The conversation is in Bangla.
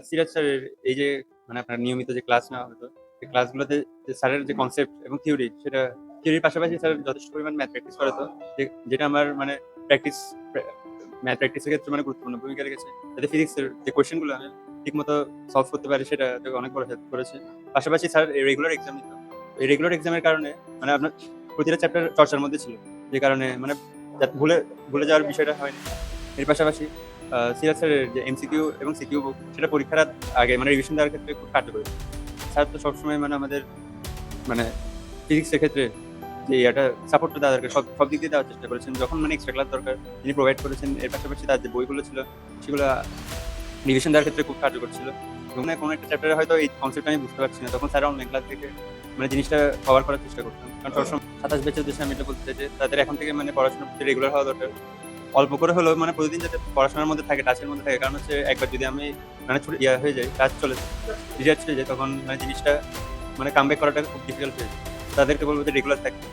সিরাজ স্যারের এই যে মানে আপনার নিয়মিত যে ক্লাস নেওয়া হতো, সেই ক্লাসগুলোতে যে স্যারের যে কনসেপ্ট এবং থিওরি, সেটা থিওরির পাশাপাশি স্যার যথেষ্ট পরিমাণ ম্যাথ প্র্যাকটিস করাতো। যেটা আমার মানে প্র্যাকটিস ম্যাথ প্র্যাকটিসের ক্ষেত্রে মানে গুরুত্বপূর্ণ ভূমিকা রেখেছে। যাতে ফিজিক্সের যে কোয়েশ্চেনগুলো আমি ঠিকমতো সলভ করতে পারি, সেটাতে অনেক বড় হেল্প করেছে। পাশাপাশি স্যার রেগুলার এক্সাম নিত। এই রেগুলার এক্সামের কারণে মানে আপনার প্রতিটা চ্যাপ্টার চর্চার মধ্যে ছিল। যে কারণে মানে যাতে ভুলে যাওয়ার বিষয়টা হয়নি। এর পাশাপাশি সিরাজ স্যারের যে এমসিকিউ এবং সিকিউ বুক, সেটা পরীক্ষার আগে মানে রিভিশন দেওয়ার ক্ষেত্রে খুব কার্যকরী। স্যার তো সবসময় মানে আমাদের মানে ফিজিক্সের ক্ষেত্রে যে ইয়াটা সাপোর্টটা দেওয়া সব সব দিক দিয়ে দেওয়ার চেষ্টা করেছেন। যখন মানে এক্সট্রা ক্লাস দরকার তিনি প্রোভাইড করেছেন। এর পাশাপাশি তার যে বইগুলো ছিল, সেগুলো রিভিশন দেওয়ার ক্ষেত্রে খুব কার্যকর ছিল। এবং কোনো একটা চ্যাপ্টারে হয়তো এই কনসেপ্ট আমি বুঝতে পারছি না, তখন স্যার অনলাইন ক্লাস থেকে মানে জিনিসটা কভার করার চেষ্টা করতাম। কারণ সবসময় 27 ব্যাচের উদ্দেশ্যে আমি এটা বলতে চাই যে তাদের এখন থেকে মানে পড়াশোনার প্রতি রেগুলার হওয়া দরকার। অল্প করে হলেও মানে প্রতিদিন যাতে পড়াশোনার মধ্যে থাকে, টাচের মধ্যে থাকে। কারণ হচ্ছে একবার যদি আমি মানে ছুটে হয়ে যায়, টাচ চলে যায়, ডিটাচ হয়ে যায়, তখন মানে জিনিসটা মানে কামব্যাক করাটা খুব ডিফিকাল্ট হয়ে যায়। তাদেরকে বলবো যে রেগুলার থাকতে।